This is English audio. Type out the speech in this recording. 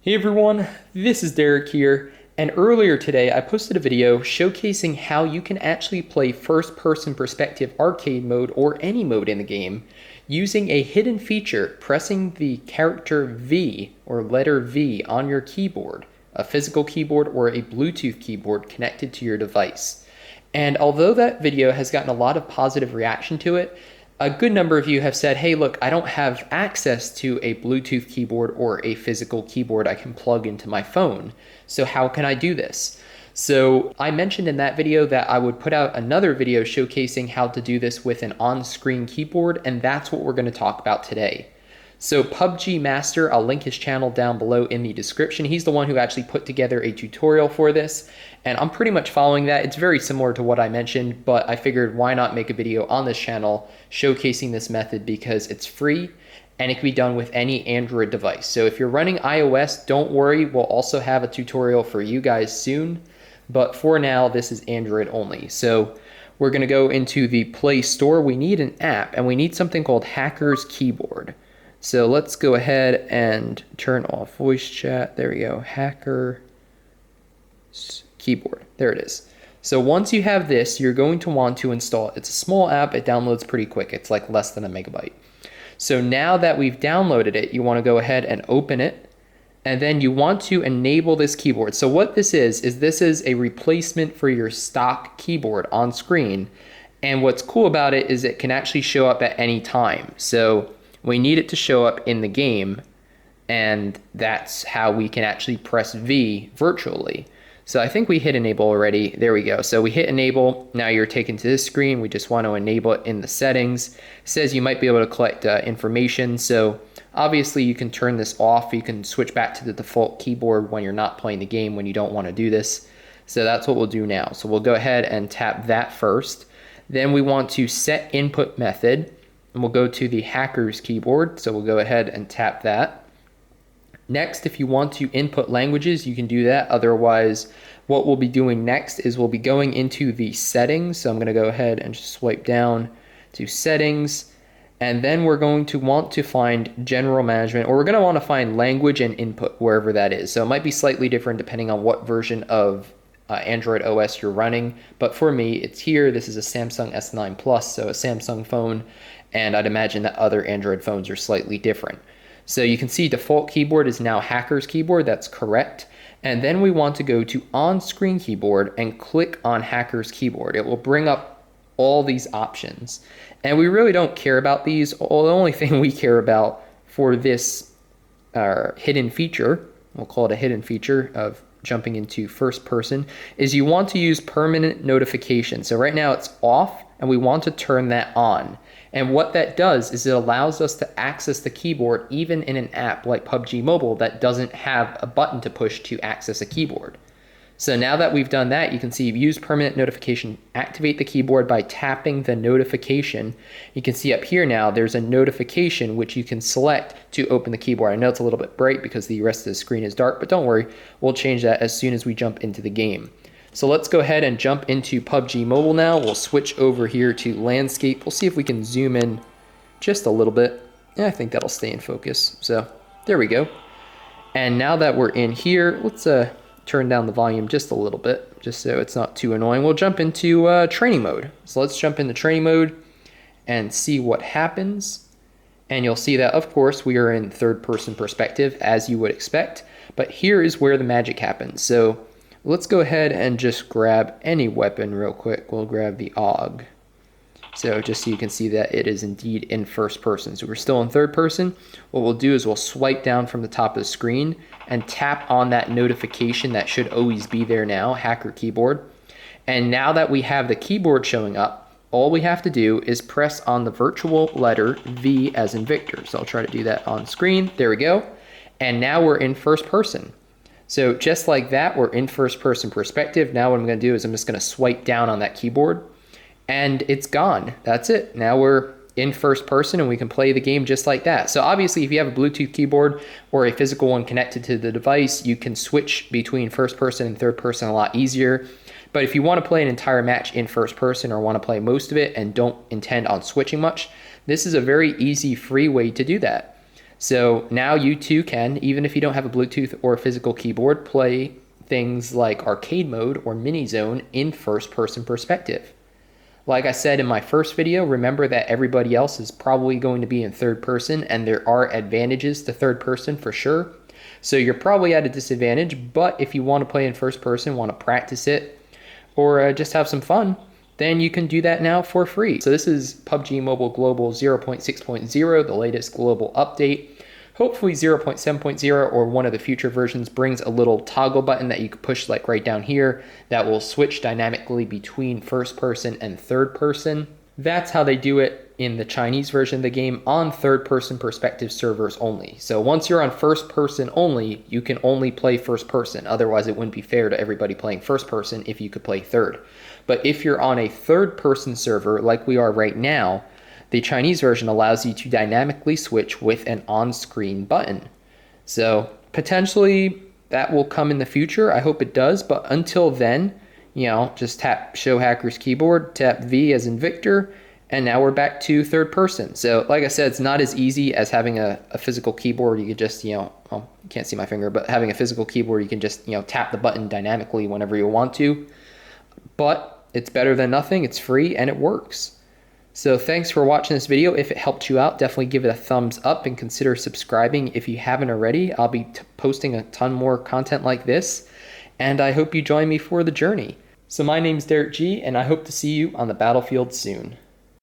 Hey everyone, this is Derek here, and earlier today I posted a video showcasing how you can actually play first-person perspective arcade mode or any mode in the game using a hidden feature, pressing the character V or letter V on your keyboard, a physical keyboard or a Bluetooth keyboard connected to your device. And although that video has gotten a lot of positive reaction to it, a good number of you have said, hey, look, I don't have access to a Bluetooth keyboard or a physical keyboard I can plug into my phone. So how can I do this? So I mentioned in that video that I would put out another video showcasing how to do this with an on-screen keyboard, and that's what we're going to talk about today. So PUBG Master, I'll link his channel down below in the description. He's the one who actually put together a tutorial for this, and I'm pretty much following that. It's very similar to what I mentioned, but I figured why not make a video on this channel showcasing this method because it's free and it can be done with any Android device. So if you're running iOS, don't worry, we'll also have a tutorial for you guys soon, but for now, this is Android only. So we're gonna go into the Play Store. We need an app, and we need something called Hacker's Keyboard. So let's go ahead and turn off voice chat. There we go, Hacker Keyboard. There it is. So once you have this, you're going to want to install it. It's a small app. It downloads pretty quick. It's like less than a megabyte. So now that we've downloaded it, you want to go ahead and open it. And then you want to enable this keyboard. So what this is this is a replacement for your stock keyboard on screen. And what's cool about it is it can actually show up at any time. So we need it to show up in the game, and that's how we can actually press V virtually. So I think we hit enable already. There we go. So we hit enable. Now you're taken to this screen. We just want to enable it in the settings. It says you might be able to collect information. So obviously you can turn this off. You can switch back to the default keyboard when you're not playing the game, when you don't want to do this. So that's what we'll do now. So we'll go ahead and tap that first. Then we want to set input method. And we'll go to the Hacker's Keyboard, so we'll go ahead and tap that. Next, if you want to input languages, you can do that. Otherwise, what we'll be doing next is we'll be going into the settings. So I'm going to go ahead and just swipe down to settings. And then we're going to want to find general management, or we're going to want to find language and input, wherever that is. So it might be slightly different depending on what version of Android OS you're running. But for me, it's here. This is a Samsung S9 Plus, so a Samsung phone. And I'd imagine that other Android phones are slightly different. So you can see default keyboard is now Hacker's Keyboard. That's correct. And then we want to go to on-screen keyboard and click on Hacker's Keyboard. It will bring up all these options. And we really don't care about these. The only thing we care about for this hidden feature, we'll call it a hidden feature of jumping into first person, is you want to use permanent notification. So right now it's off, and we want to turn that on. And what that does is it allows us to access the keyboard even in an app like PUBG Mobile that doesn't have a button to push to access a keyboard. So now that we've done that, you can see use permanent notification, activate the keyboard by tapping the notification. You can see up here now there's a notification which you can select to open the keyboard. I know it's a little bit bright because the rest of the screen is dark, but don't worry, we'll change that as soon as we jump into the game. So let's go ahead and jump into PUBG Mobile now. We'll switch over here to landscape. We'll see if we can zoom in just a little bit. Yeah, I think that'll stay in focus. So there we go. And now that we're in here, let's turn down the volume just a little bit, just so it's not too annoying. We'll jump into training mode. So let's jump into training mode and see what happens. And you'll see that, of course, we are in third-person perspective, as you would expect. But here is where the magic happens. So let's go ahead and just grab any weapon real quick. We'll grab the AUG. So just so you can see that it is indeed in first person. So we're still in third person. What we'll do is we'll swipe down from the top of the screen and tap on that notification that should always be there now, Hacker Keyboard. And now that we have the keyboard showing up, all we have to do is press on the virtual letter V as in Victor. So I'll try to do that on screen. There we go. And now we're in first person. So just like that, we're in first person perspective. Now what I'm going to do is I'm just going to swipe down on that keyboard and it's gone. That's it. Now we're in first person and we can play the game just like that. So obviously if you have a Bluetooth keyboard or a physical one connected to the device, you can switch between first person and third person a lot easier. But if you want to play an entire match in first person or want to play most of it and don't intend on switching much, this is a very easy, free way to do that. So now you too can, even if you don't have a Bluetooth or a physical keyboard, play things like arcade mode or mini zone in first person perspective. Like I said in my first video, remember that everybody else is probably going to be in third person, and there are advantages to third person for sure. So you're probably at a disadvantage, but if you want to play in first person, want to practice it, or just have some fun, then you can do that now for free. So this is PUBG Mobile Global 0.6.0, the latest global update. Hopefully 0.7.0 or one of the future versions brings a little toggle button that you can push like right down here that will switch dynamically between first person and third person. That's how they do it in the Chinese version of the game on third person perspective servers only. So once you're on first person only, you can only play first person. Otherwise it wouldn't be fair to everybody playing first person if you could play third. But if you're on a third person server like we are right now, the Chinese version allows you to dynamically switch with an on-screen button. So potentially that will come in the future. I hope it does. But until then, just tap Show Hacker's Keyboard, tap V as in Victor, and now we're back to third person. So like I said, it's not as easy as having a physical keyboard. You could just, well, you can't see my finger, but having a physical keyboard, you can just, tap the button dynamically whenever you want to. But it's better than nothing. It's free and it works. So thanks for watching this video. If it helped you out, definitely give it a thumbs up and consider subscribing if you haven't already. I'll be posting a ton more content like this, and I hope you join me for the journey. So my name's Derek G, and I hope to see you on the battlefield soon.